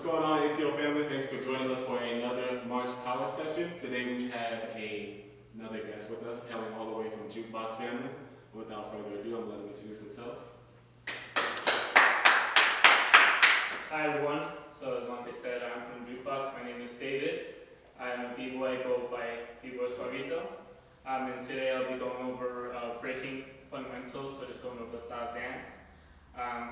going on, ATO family? Thank you for joining us for another March Power session. Today we have another guest with us, hailing all the way from P.O.W.E.R family. Without further ado, I'm going to let him introduce himself. Hi everyone. So as Monte said, I'm from P.O.W.E.R. My name is David. I'm a b-boy. I go by b-boy Suavito. And today I'll be going over breaking fundamentals, so just going over the style of dance.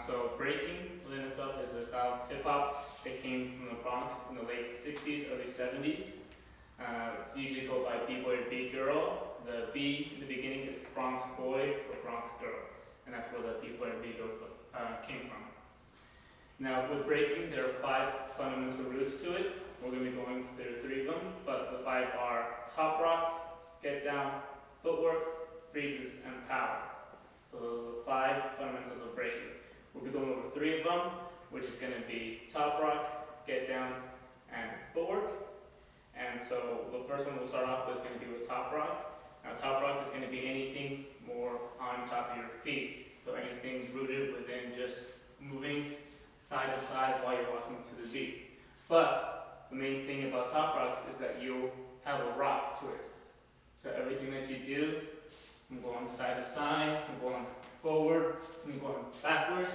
So breaking within itself is a style of hip-hop that came from the Bronx in the late 60s, early 70s. It's usually called by B-boy or B-girl. The B in the beginning is Bronx boy or Bronx girl, and that's where the B-boy or B-girl came from. Now with breaking, there are 5 fundamental roots to it. We're going to be going through 3 of them, but the 5 are top rock, get down, footwork, freezes, and power. So those are the 5 fundamentals of breaking. We'll be going over 3 of them, which is going to be top rock, get downs, and footwork. And so the first one we'll start off with is going to be with top rock. Now top rock is going to be anything more on top of your feet. So anything rooted within just moving side to side while you're walking to the beat. But the main thing about top rock is that you'll have a rock to it. So everything that you do, I'm going side to side, I'm going forward, I'm going backwards,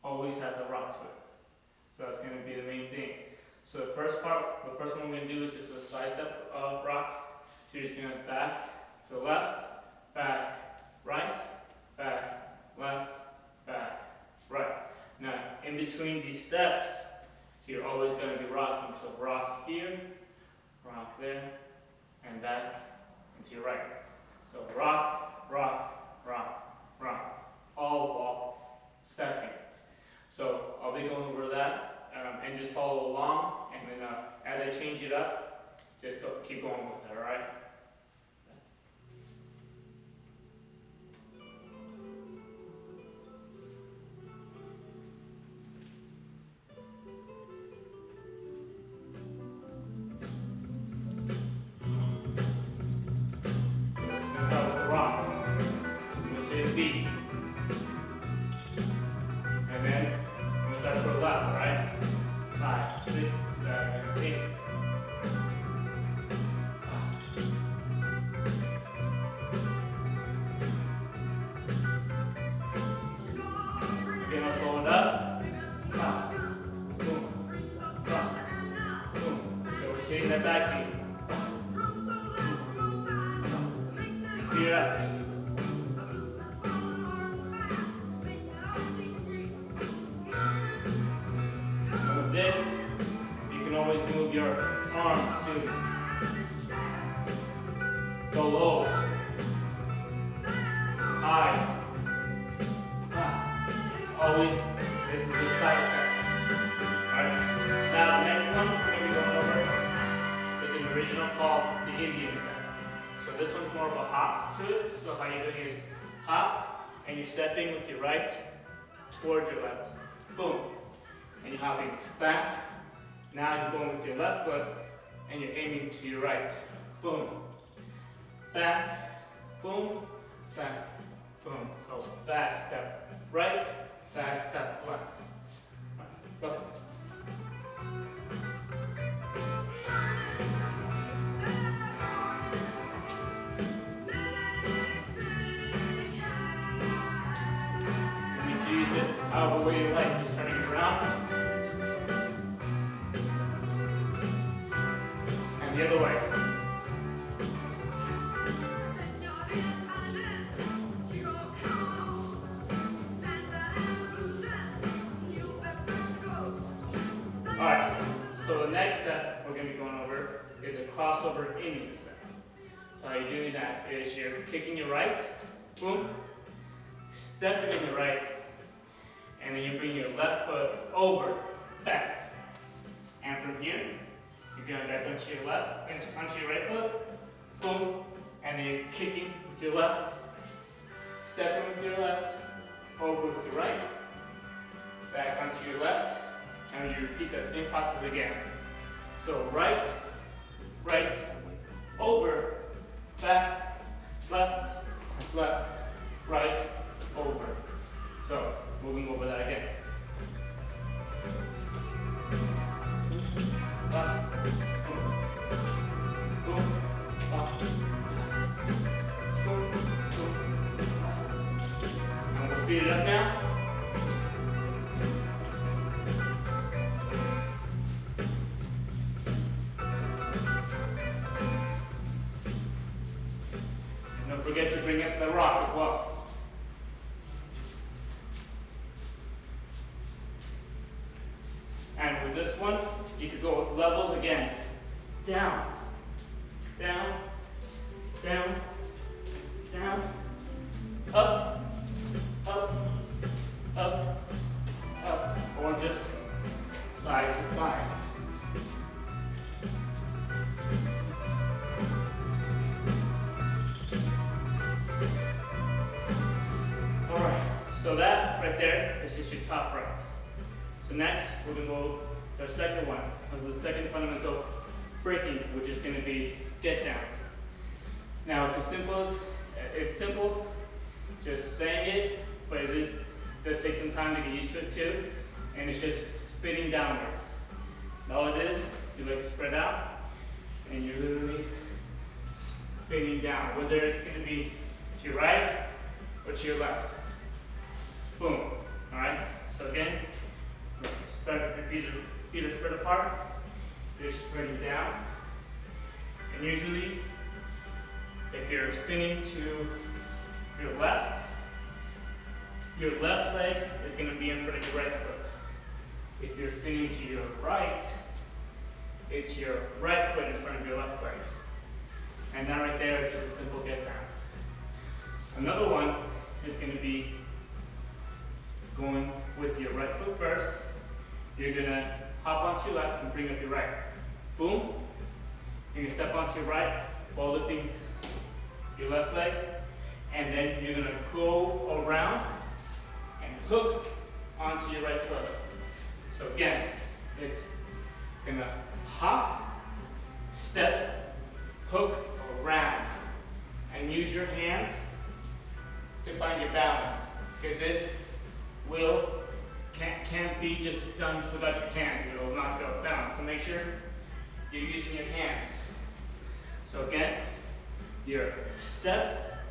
always has a rock to it. So that's going to be the main thing. So the first one we're going to do is just a side step rock. So you're just going to back to left, back, right, left, back, right. Now in between these steps, you're always going to be rocking. So rock here, rock there, and back and to your right. So rock, rock, rock, rock, all while stepping. So I'll be going over that and just follow along, and then as I change it up, just keep going with it, alright? Beat. And then we'll start to the left, right? 5, 6, 7, 8. Okay, now slow it up. Boom. Boom. So we're hitting that back beat. Speed it up. This, you can always move your arms to go low, high, always, this is the side step. Alright, now the next one we're going to be going over is an original called the Indian step. So this one's more of a hop to it. So how you're doing is hop, and you're stepping with your right towards your left. Boom. And you're hopping back. Now you're going with your left foot and you're aiming to your right. Boom. Back. Boom. Back. Boom. So back step right, back step left. Go. And you can use it however way you like, just turning it around. The other way. Alright, so the next step we're going to be going over is a crossover Indian step. So how you're doing that is you're kicking your right, boom, stepping in your right, and then you bring your left foot over, back. And from here, you're going back onto your left, and onto your right foot, boom, and then you're kicking with your left, stepping with your left, over with your right, back onto your left, and you repeat that same process again. So right, right, over, back, left, left, right, over. So moving over that again. And with this one, you could go with levels again. Down, down, down, down, up, up, up, up, or just side to side. Alright, so that right there is just your top reps. So next, we're going to go to our second one, the second fundamental breaking, which is going to be get downs. Now it's it's simple, just saying it, but it does take some time to get used to it too, and it's just spinning downwards. And all it is, your legs spread out, and you're literally spinning down, whether it's going to be to your right or to your left. Boom. All right. So again, spread your feet are spread apart. You're spreading down, and usually, if you're spinning to your left leg is going to be in front of your right foot. If you're spinning to your right, it's your right foot in front of your left leg. And that right there is just a simple get down. Another one is going to be going with your right foot first. You're going to hop onto your left and bring up your right. Boom. You're going to step onto your right while lifting your left leg. And then you're going to go around and hook onto your right foot. So again, it's going to hop, step, hook around. And use your hands to find your balance. Because this can't be just done without your hands. It will knock you off balance. So make sure you're using your hands. So again, your step,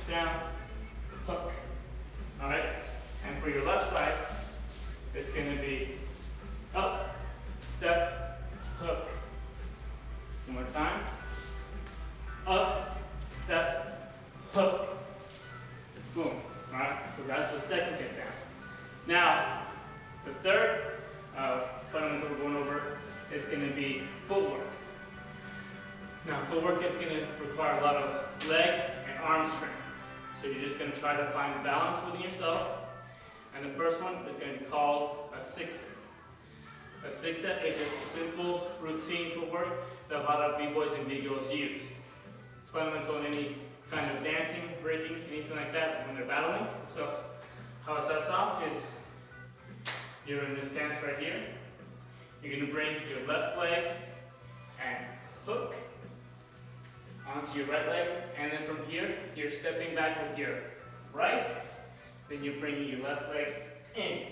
down, hook. All right? And for your left side, it's going to be up, step, hook. One more time. Up, step, hook. Boom. All right? So that's the second get down. Now, the third fundamental we're going over is going to be footwork. Now, footwork is going to require a lot of leg and arm strength. So you're just going to try to find balance within yourself. And the first one is going to be called a six-step. A six-step is just a simple routine footwork that a lot of b-boys and b-girls use. It's fundamental in any kind of dancing, breaking, anything like that when they're battling. So how it starts off is you're in this stance right here. You're going to bring your left leg and hook onto your right leg, and then from here, you're stepping back with your right, then you're bringing your left leg in.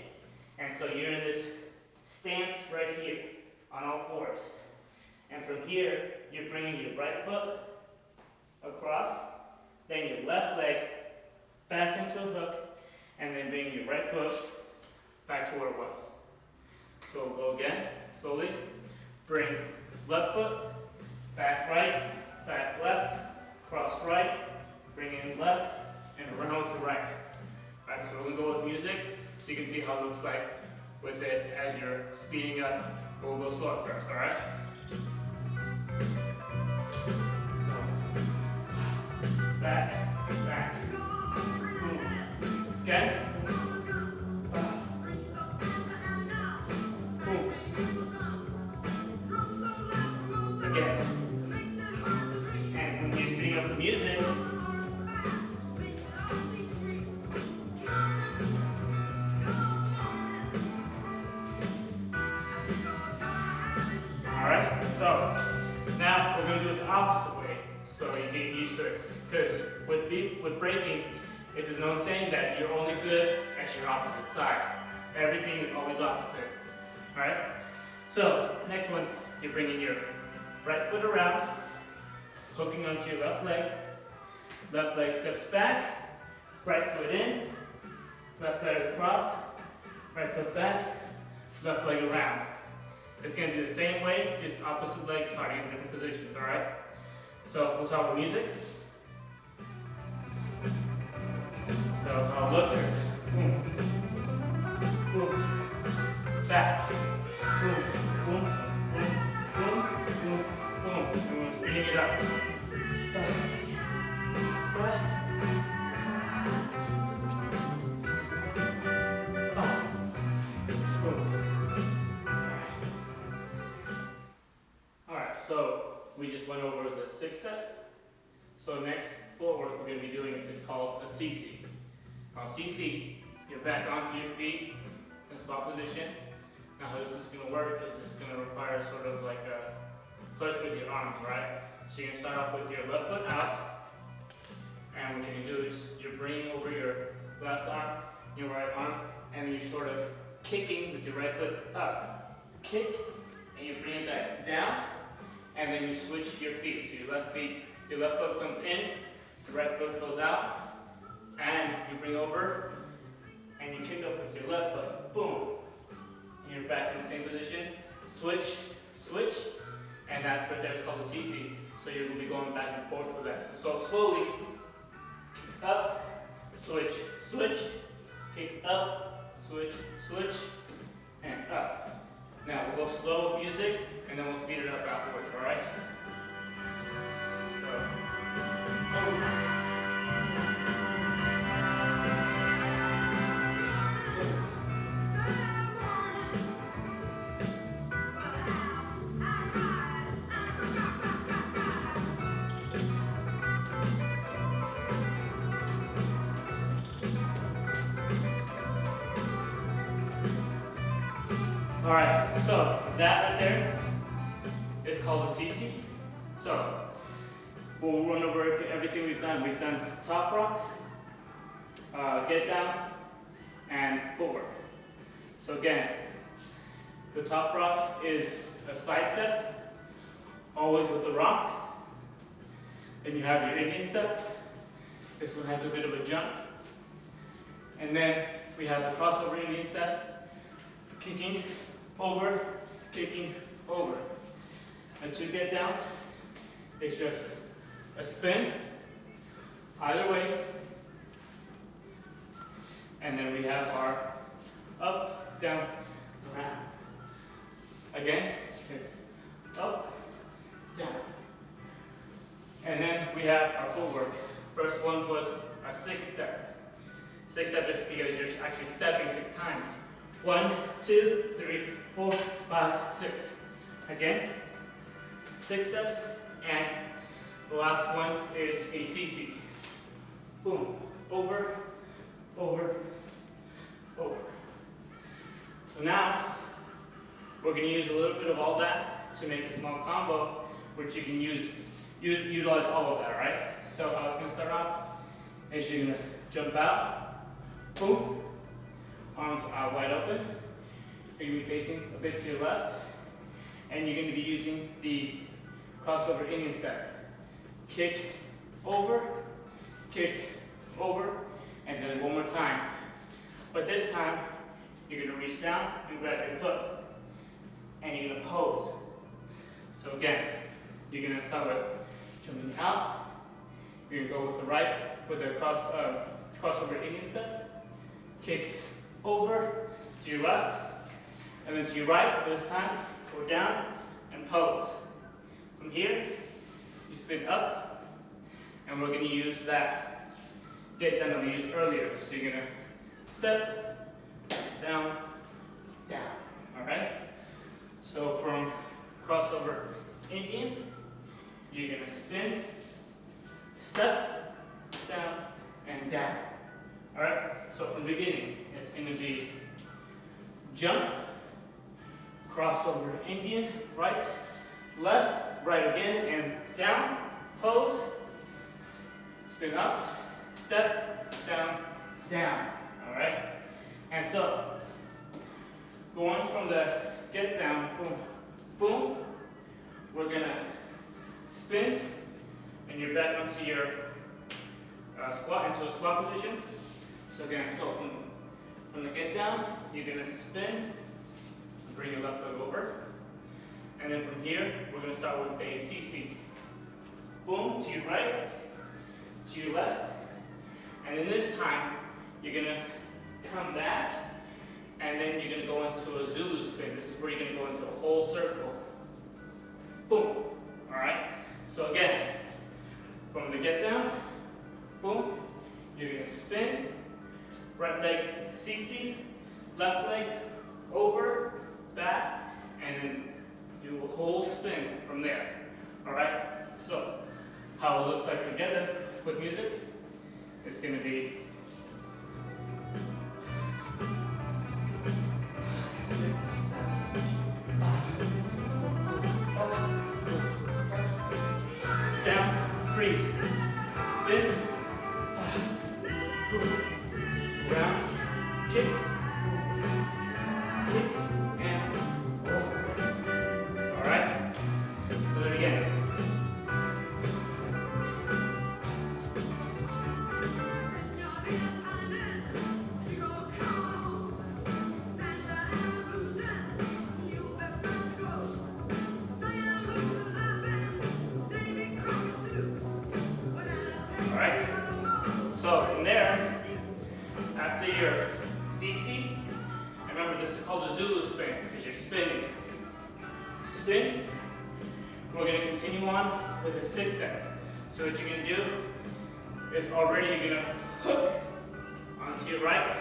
And so you're in this stance right here on all fours. And from here, you're bringing your right foot across, then your left leg back into a hook, and then bring your right foot back to where it was. So we'll go again, slowly. Bring left foot, back right, back left, cross right, bring in left, and around to right. Alright, so we're going to go with music so you can see how it looks like with it as you're speeding up. We'll go slow at first, alright? Back, back. Okay? Again. And when you're speeding up the music, alright, so now we're going to do it the opposite way so you get used to it. Because with breaking, it's a known saying that you're only good at your opposite side. Everything is always opposite. Alright? So, next one, you're bringing your right foot around, hooking onto your left leg steps back, right foot in, left leg across, right foot back, left leg around. It's going to do the same way, just opposite legs starting in different positions, alright? So, we'll start with music. So, how it looks is boom, boom, back, boom, boom, boom, boom, boom, boom. And we're speeding it up. Step, step, up, boom. Alright, so we just went over the 6-step. So next footwork we're going to be doing is called a CC. Now CC, you're back onto your feet in squat position. Now how this is going to work is it's going to require sort of like a push with your arms, right? So you're going to start off with your left foot out, and what you're going to do is you're bringing over your left arm, your right arm, and then you're sort of kicking with your right foot up. Kick, and you bring it back down, and then you switch your feet. So your left foot comes in, the right foot goes out, and you bring over, and you kick up with your left foot. Boom. And you're back in the same position. Switch, switch, and that's right there. It's called a CC. So you're going to be going back and forth with that. So slowly, kick up, switch, switch, kick up, switch, switch, and up. Now we'll go slow with music, and then we'll speed it up afterwards, all right? So, all right, so that right there is called a CC. So we'll run over everything we've done. We've done top rocks, get down, and footwork. So again, the top rock is a side step, always with the rock. Then you have your Indian step. This one has a bit of a jump. And then we have the crossover Indian step, kicking over, kicking over. And to get down, it's just a spin, either way. And then we have our up, down, around. Again, it's up, down. And then we have our footwork. First one was a 6-step. 6-step is because you're actually stepping 6 times. 1, 2, 3, 4, 5, 6. Again, 6-step, and the last one is a CC. Boom, over, over, over. So now, we're going to use a little bit of all that to make a small combo, which you can utilize all of that, right? So how it's going to start off is you're going to jump out, boom, arms are wide open. You're going to be facing a bit to your left, and you're going to be using the crossover Indian step. Kick, over, and then one more time. But this time, you're going to reach down and grab your foot, and you're going to pose. So again, you're going to start with jumping out. You're going to go with the right, with the crossover Indian step. Kick over to your left, and then to your right. This time, go down and pose. From here, you spin up, and we're going to use that get down that we used earlier. So you're going to step, down, down. All right? So from crossover Indian, you're going to spin, step, down, and down. All right? So from the beginning, it's going to be jump, crossover Indian, right, left, right again, and down, pose, spin up, step, down, down. All right? And so, going from the get down, boom, boom, we're going to spin, and you're back onto your squat, into a squat position. So again, go from the get down, you're going to spin, bring your left leg over. And then from here, we're going to start with a CC. Boom, to your right, to your left. And then this time, you're going to come back, and then you're going to go into a Zulu spin. spin. This is where you're going to go into a whole circle. Boom. Alright? So again, from the get down, boom, you're going to spin, right leg CC, left leg over, back, and then do a whole spin from there. Alright? So, how it looks like together with music, it's going to be 6, 7, 5, down, freeze, spin, round, kick, and over. Alright? Do it again. Alright? So, in there, after your CC, and remember this is called a Zulu spin, because you're spinning. Spin. We're going to continue on with the 6 step. So what you're going to do is already you're going to hook onto your right,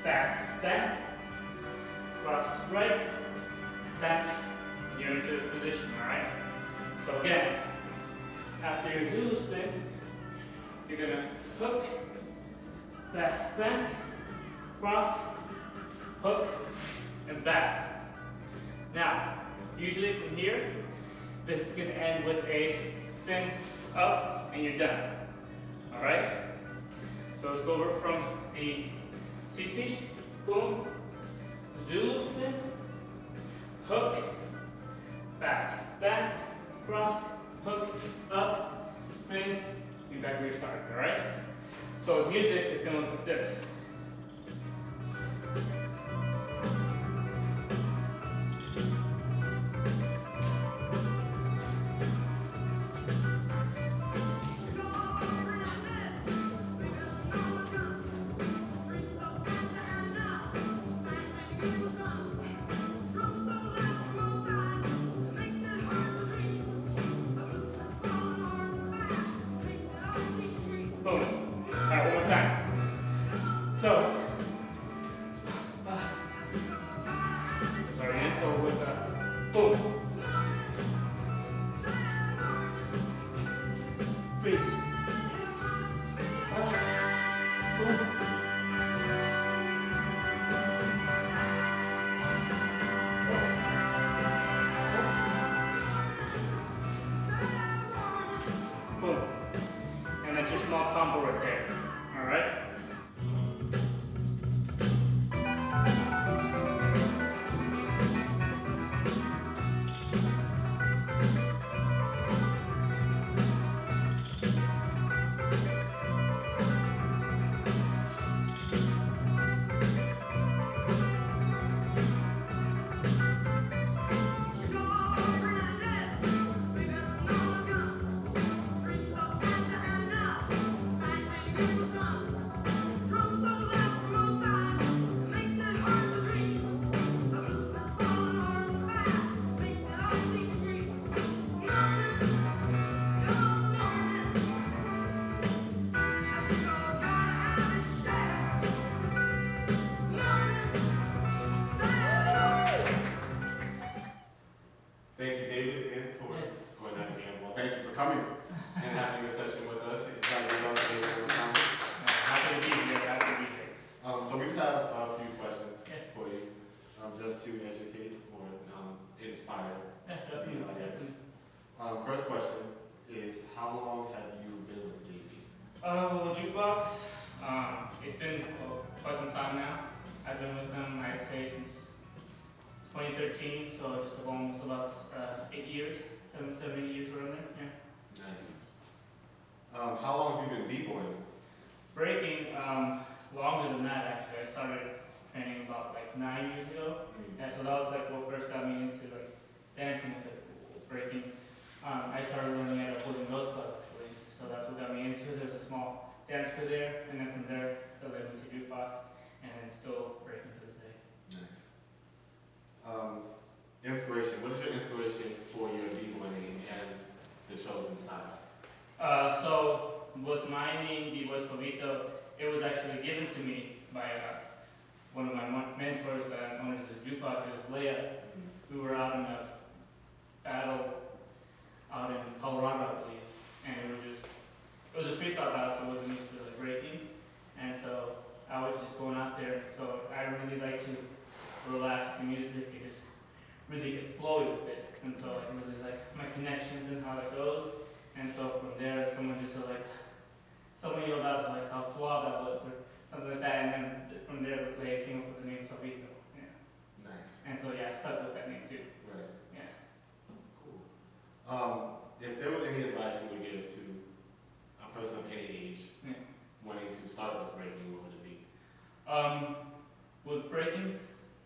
back, back, cross right, back, and you're into this position, alright? So again, after your Zulu spin, you're going to hook, back, back, cross, hook, and back. Now, usually from here, this is going to end with a spin up, and you're done. Alright? So let's go over from the CC, boom, Zulu spin, hook, back, back, cross, hook, up, spin, and back where you started. Alright? So with music, it's going to look like this. Boom. Alright, one more time. So, sorry, and so with boom. Freeze. Boom. Boom. And that's your small combo right there. Alright? Thank you, David, again for going out again. Well, thank you for coming and having a session with us. Excited to go today. Happy to be here. Happy to be here. So we just have a few questions for you, just to educate or inspire the audience. First question is, how long have you been with JP? Well, Jukebox, it's been quite some time now. I've been with them, I'd say, since 2013, so just almost about 8 years, 7, 8 years around there. Yeah. Nice. How long have you been b-boying? Breaking, longer than that actually. I started training about like 9 years ago. Yeah, so that was like what first got me into like dancing instead of breaking. I started learning at a Boys and Girls Club actually, so that's what got me into it. There's a small dance crew there, and then from there, that led me to P.O.W.E.R, and then still breaking to this day. Nice. way up. We were out in a battle out in Colorado, I believe, and it was a freestyle battle, so I wasn't used to like breaking, and so I was just going out there. So I really like to relax with the music and just really get flowy with it, and so I really like my connections and how it goes, and so from there, someone yelled out like how suave that was or something like that, and then from there they came up with the name Suavito. Yeah. Nice. And so yeah, I stuck with that name too. Right. Yeah. Cool. If there was any advice you would give to a person of any age wanting to start with breaking, what would it be? With breaking,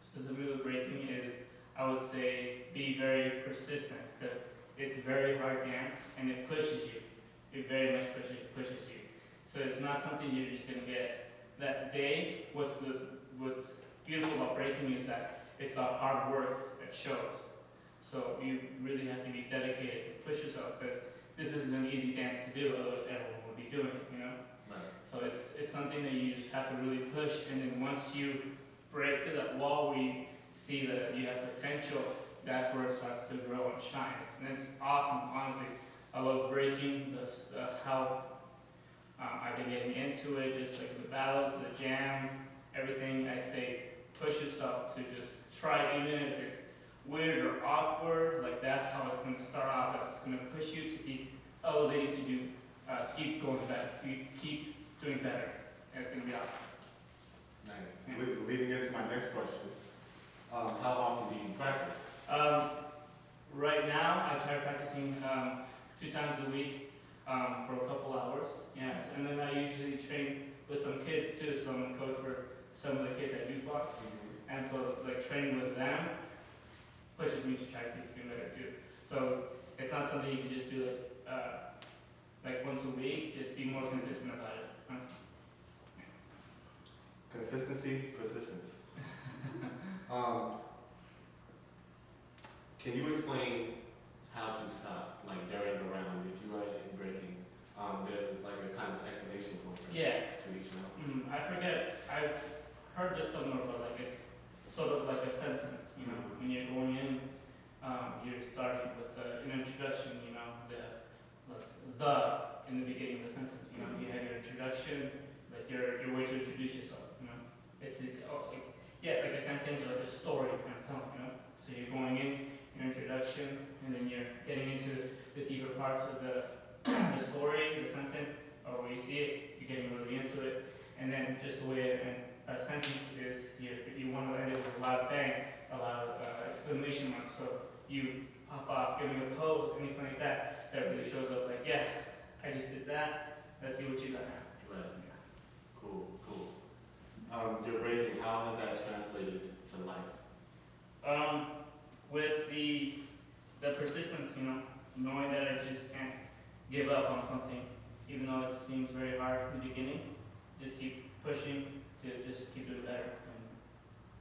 specifically with breaking, is I would say be very persistent because it's a very hard dance and it pushes you. It very much pushes you. So it's not something you're just gonna get that day. What's beautiful about breaking is that it's the hard work that shows. So you really have to be dedicated and push yourself because this isn't an easy dance to do, otherwise everyone would be doing it, you know? Right. So it's something that you just have to really push, and then once you break through that wall where you see that you have potential, that's where it starts to grow and shine. It's awesome, honestly. I love breaking, how I've been getting into it, just like the battles, the jams, everything. I'd say push yourself to just try it, even if it's weird or awkward. Like that's how it's going to start off. That's what's going to push you to keep elevating, to keep going better, to keep doing better. And it's going to be awesome. Nice. Yeah. Leading into my next question, how often do you practice? Right now, I try practicing 2 times a week for a couple hours. Yeah, and then I usually train with some kids too. So I'm a coach for some of the kids at P.O.W.E.R, and so like training with them pushes me to try to keep doing better too. So it's not something you can just do like once a week. Just be more consistent about it. Consistency, persistence. Can you explain how to stop, like during the round, if you are in breaking? There's like a kind of explanation point to each round. I forget. I've heard this somewhere, but like it's sort of like a sentence. You know, when you're going in, you're starting with an introduction. You know, the in the beginning of the sentence. You know, you have your introduction, like your way to introduce yourself. You know, it's like a sentence or like a story kind of telling. You know, so you're going in, your introduction, and then you're getting into the deeper parts of the story, the sentence, or where you see it, you're getting really into it, and then just the way a sentence is, you want to end it with a loud bang, a lot of exclamation marks, so you pop off, giving a pose, anything like that, that really shows up like, yeah, I just did that, let's see what you got now. Right. Cool. Your breaking, how has that translated to life? With the persistence, you know, knowing that I just can't give up on something, even though it seems very hard in the beginning. Just keep pushing to just keep doing better and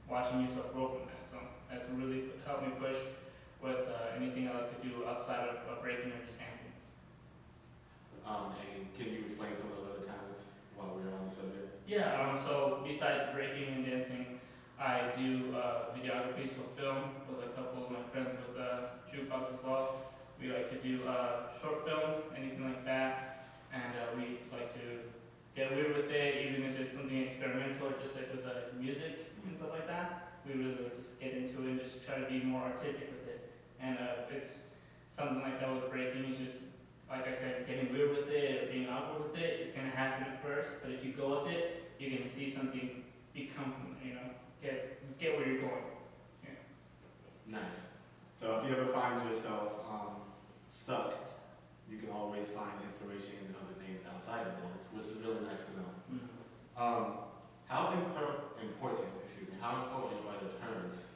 watching yourself grow from that. So that's really helped me push with anything I like to do outside of breaking or just dancing. And can you explain some of those other talents while we're on the subject? Yeah, so besides breaking and dancing, I do videography, so film with a couple of my friends with P.O.W.E.R as well. We like to do short films, anything like that, and we like to get weird with it, even if it's something experimental, just like with music and stuff like that. We really like to just get into it and just try to be more artistic with it. And it's something like that with breaking. It's just, like I said, getting weird with it or being awkward with it. It's gonna happen at first, but if you go with it, you're gonna see something become from it. You know, get where you're going. Yeah. Nice. So if you ever find yourself stuck, you can always find inspiration in other things outside of dance, which is really nice to know. How important are the terms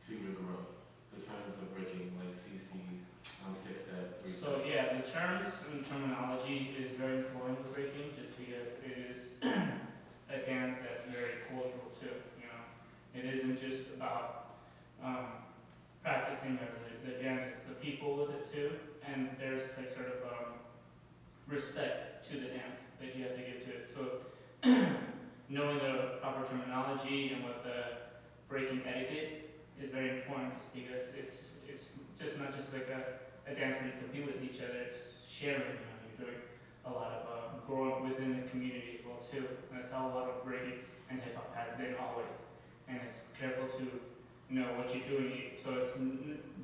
to your growth? The terms of breaking, like CC, 6-step, 3-step. So yeah, the terms and terminology is very important with breaking, just because it is a dance that's very cultural too. You know, it isn't just about practicing the dance; it's the people with it too. And there's like sort of respect to the dance that you have to give to it. So knowing the proper terminology and what the breaking etiquette is very important sharing. You know, you're doing a lot of growing within the community as well too. And that's how a lot of breaking and hip hop has been always. And it's careful to know what you're doing. So it's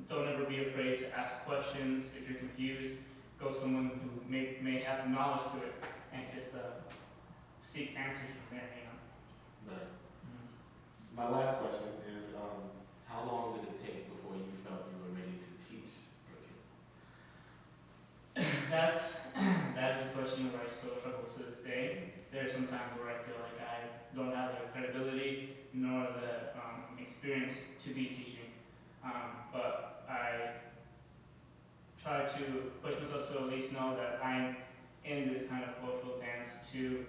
don't ever be afraid to ask questions. If you're confused, go someone who may have knowledge to it, and just seek answers from there. You know. Right. My last question is, how long did it take before you felt you were ready to teach breaking? That is a question where I still struggle to this day. There are some times where I feel like I don't have the credibility nor the experience to be teaching, but I try to push myself to at least know that I'm in this kind of cultural dance to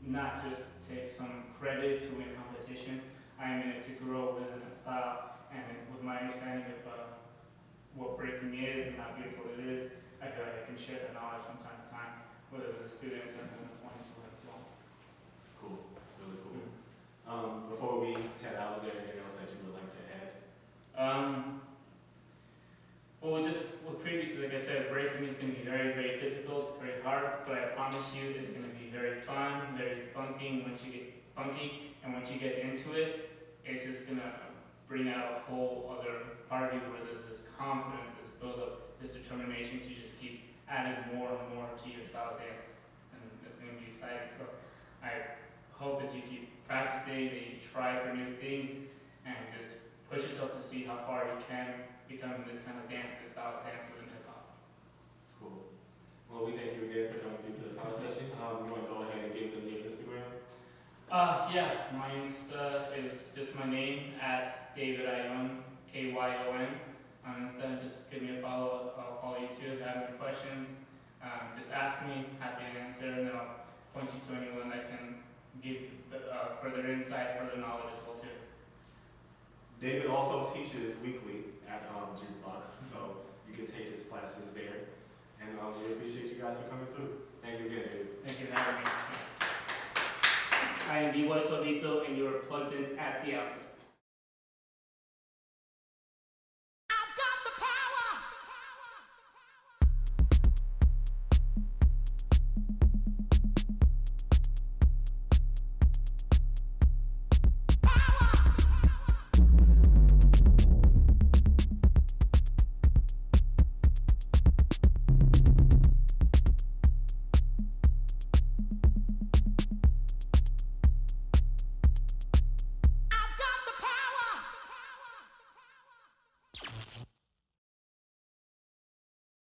not just take some credit to win competition. I am in it to grow within that style, and with my understanding of what breaking is and how beautiful it is, I feel like I can share that knowledge from time to time, whether it's the students and then the 22 as well. Cool. That's really cool. Before we head out, is there anything else that you would like to add? Well, just with previously, like I said, breaking is going to be very, very difficult, very hard, but I promise you it's going to be very fun, very funky once you get funky, and once you get into it, it's just going to bring out a whole other part of you where there's this confidence, this build-up, this determination to just keep adding more and more to your style of dance, and it's going to be exciting. So I hope that you keep practicing, that you try for new things, and just push yourself to see how far you can become this kind of dance, this style of dance within hip hop. Cool. Well, we thank you again for coming through to the power session. You want to go ahead and give them your Instagram? Yeah, my Insta is just my name at David Ayon, AYON. On Insta, just give me a follow. I'll follow you too. If you have any questions, just ask me. Happy to answer, and then I'll point you to anyone that can give further insight, further knowledge as well too. David also teaches weekly at P.O.W.E.R, so you can take his classes there. And we appreciate you guys for coming through. Thank you again, David. Thank you for having me. I am P.O.W.E.R, Suavito, and you are plugged in at the outlet.